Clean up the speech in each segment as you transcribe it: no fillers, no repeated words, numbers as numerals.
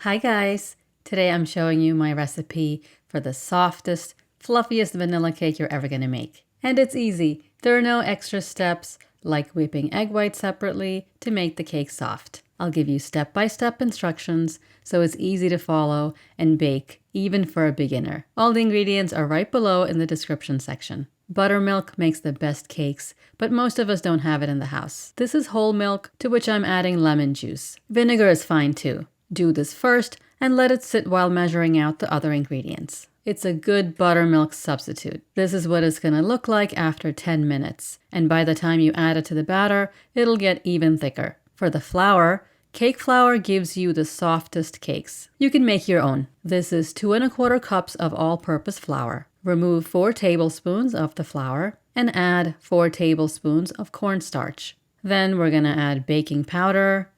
Hi guys! Today I'm showing you my recipe for the softest, fluffiest vanilla cake you're ever going to make. And it's easy. There are no extra steps like whipping egg whites separately to make the cake soft. I'll give you step-by-step instructions so it's easy to follow and bake even for a beginner. All the ingredients are right below in the description section. Buttermilk makes the best cakes, but most of us don't have it in the house. This is whole milk to which I'm adding lemon juice. Vinegar is fine too. Do this first and let it sit while measuring out the other ingredients. It's a good buttermilk substitute. This is what it's going to look like after 10 minutes. And by the time you add it to the batter, it'll get even thicker. For the flour, cake flour gives you the softest cakes. You can make your own. This is 2 1/4 cups of all-purpose flour. Remove 4 tablespoons of the flour and add 4 tablespoons of cornstarch. Then we're going to add baking powder,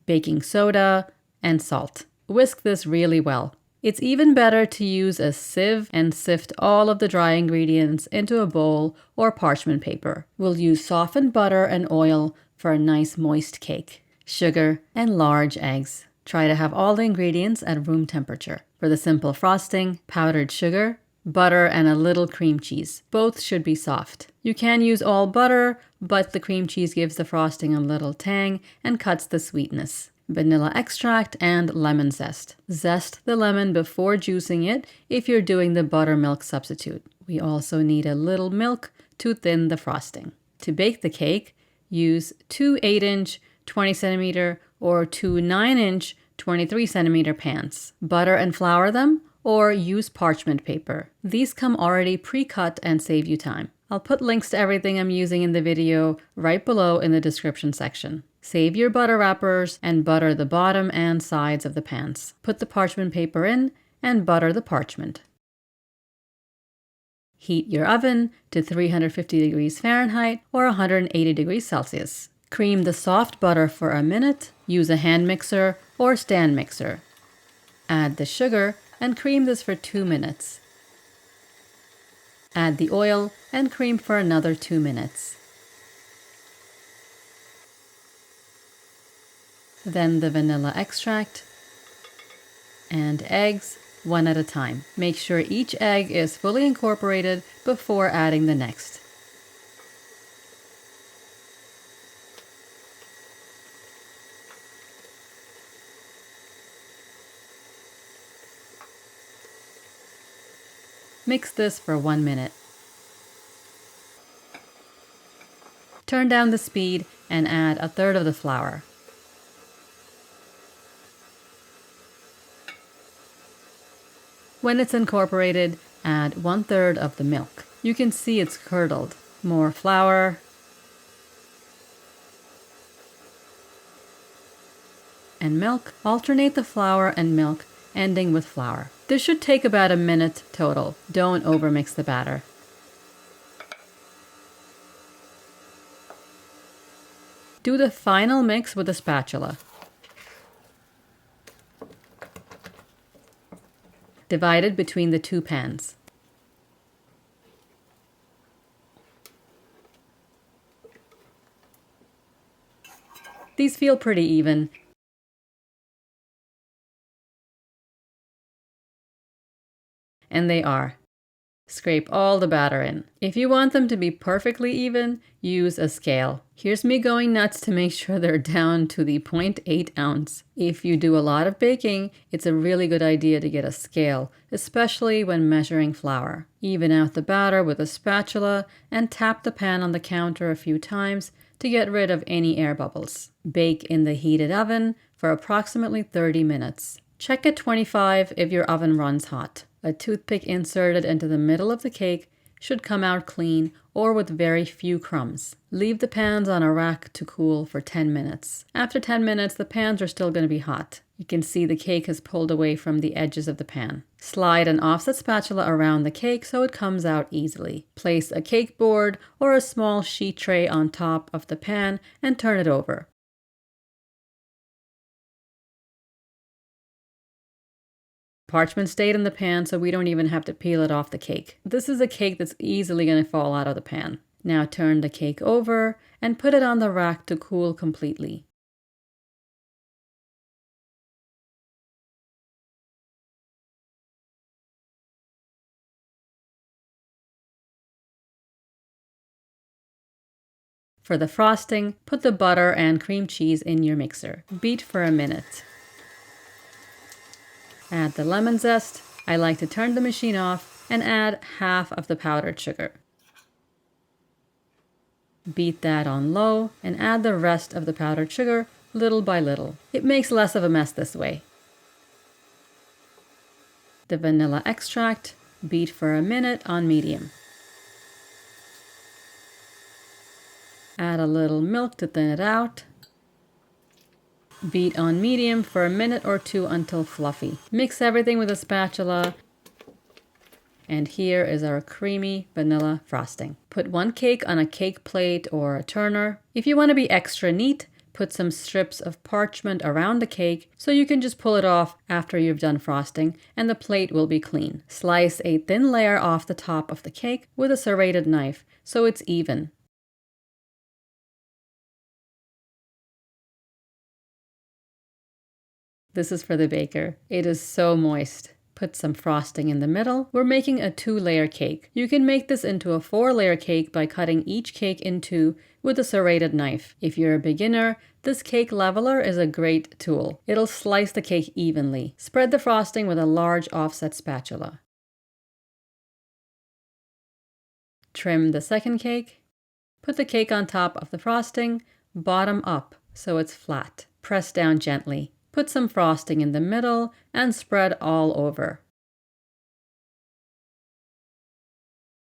baking soda, and salt. Whisk this really well. It's even better to use a sieve and sift all of the dry ingredients into a bowl or parchment paper. We'll use softened butter and oil for a nice moist cake. Sugar and large eggs. Try to have all the ingredients at room temperature. For the simple frosting, powdered sugar, butter, and a little cream cheese. Both should be soft. You can use all butter, but the cream cheese gives the frosting a little tang and cuts the sweetness. Vanilla extract and lemon zest. Zest the lemon before juicing it if you're doing the buttermilk substitute. We also need a little milk to thin the frosting. To bake the cake, use 2 8-inch 20 centimeter or 2 9-inch 23 centimeter pans. Butter and flour them or use parchment paper. These come already pre-cut and save you time. I'll put links to everything I'm using in the video right below in the description section. Save your butter wrappers and butter the bottom and sides of the pans. Put the parchment paper in and butter the parchment. Heat your oven to 350 degrees Fahrenheit or 180 degrees Celsius. Cream the soft butter for a minute. Use a hand mixer or stand mixer. Add the sugar and cream this for 2 minutes. Add the oil and cream for another 2 minutes. Then the vanilla extract and eggs, one at a time. Make sure each egg is fully incorporated before adding the next. Mix this for 1 minute. Turn down the speed and add 1/3 of the flour. When it's incorporated, add 1/3 of the milk. You can see it's curdled. More flour. And milk. Alternate the flour and milk, ending with flour. This should take about a minute total. Don't overmix the batter. Do the final mix with a spatula. Divide it between the 2 pans. These feel pretty even. And they are. Scrape all the batter in. If you want them to be perfectly even, use a scale. Here's me going nuts to make sure they're down to the 0.8 ounce. If you do a lot of baking, it's a really good idea to get a scale, especially when measuring flour. Even out the batter with a spatula and tap the pan on the counter a few times to get rid of any air bubbles. Bake in the heated oven for approximately 30 minutes. Check at 25 if your oven runs hot. A toothpick inserted into the middle of the cake should come out clean or with very few crumbs. Leave the pans on a rack to cool for 10 minutes. After 10 minutes, the pans are still going to be hot. You can see the cake has pulled away from the edges of the pan. Slide an offset spatula around the cake so it comes out easily. Place a cake board or a small sheet tray on top of the pan and turn it over. Parchment stayed in the pan, so we don't even have to peel it off the cake. This is a cake that's easily going to fall out of the pan. Now turn the cake over and put it on the rack to cool completely. For the frosting, put the butter and cream cheese in your mixer. Beat for a minute. Add the lemon zest. I like to turn the machine off and add half of the powdered sugar. Beat that on low and add the rest of the powdered sugar little by little. It makes less of a mess this way. The vanilla extract, beat for a minute on medium. Add a little milk to thin it out. Beat on medium for a minute or two until fluffy. Mix everything with a spatula. And here is our creamy vanilla frosting. Put one cake on a cake plate or a turner. If you want to be extra neat, put some strips of parchment around the cake so you can just pull it off after you've done frosting and the plate will be clean. Slice a thin layer off the top of the cake with a serrated knife so it's even. This is for the baker. It is so moist. Put some frosting in the middle. We're making a 2-layer cake. You can make this into a 4-layer cake by cutting each cake in 2 with a serrated knife. If you're a beginner, this cake leveler is a great tool. It'll slice the cake evenly. Spread the frosting with a large offset spatula. Trim the second cake. Put the cake on top of the frosting, bottom up so it's flat. Press down gently. Put some frosting in the middle and spread all over.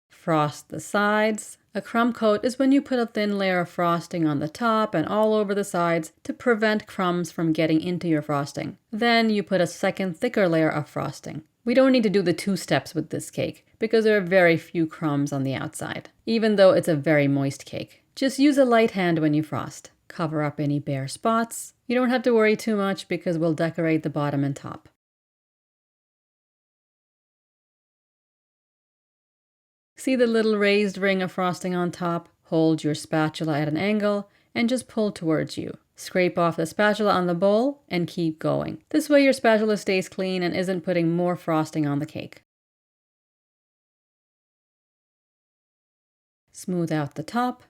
Frost the sides. A crumb coat is when you put a thin layer of frosting on the top and all over the sides to prevent crumbs from getting into your frosting. Then you put a second thicker layer of frosting. We don't need to do the 2 steps with this cake because there are very few crumbs on the outside, even though it's a very moist cake. Just use a light hand when you frost. Cover up any bare spots. You don't have to worry too much because we'll decorate the bottom and top. See the little raised ring of frosting on top? Hold your spatula at an angle and just pull towards you. Scrape off the spatula on the bowl and keep going. This way your spatula stays clean and isn't putting more frosting on the cake. Smooth out the top.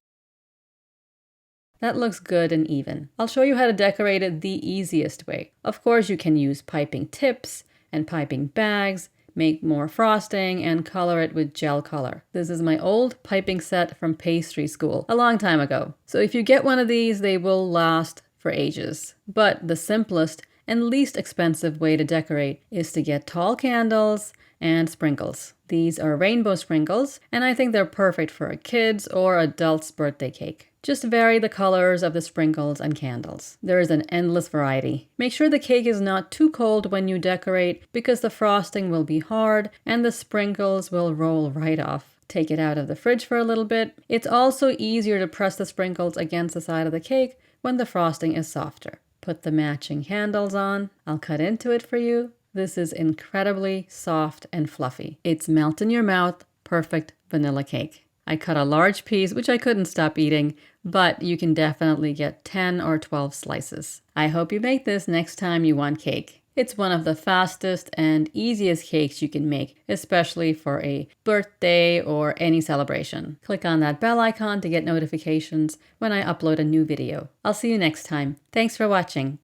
That looks good and even. I'll show you how to decorate it the easiest way. Of course, you can use piping tips and piping bags, make more frosting, and color it with gel color. This is my old piping set from pastry school a long time ago. So if you get one of these, they will last for ages. But the simplest and least expensive way to decorate is to get tall candles and sprinkles. These are rainbow sprinkles, and I think they're perfect for a kid's or adult's birthday cake. Just vary the colors of the sprinkles and candles. There is an endless variety. Make sure the cake is not too cold when you decorate because the frosting will be hard and the sprinkles will roll right off. Take it out of the fridge for a little bit. It's also easier to press the sprinkles against the side of the cake when the frosting is softer. Put the matching handles on. I'll cut into it for you. This is incredibly soft and fluffy. It's melt in your mouth, perfect vanilla cake. I cut a large piece, which I couldn't stop eating, but you can definitely get 10 or 12 slices. I hope you make this next time you want cake. It's one of the fastest and easiest cakes you can make, especially for a birthday or any celebration. Click on that bell icon to get notifications when I upload a new video. I'll see you next time. Thanks for watching.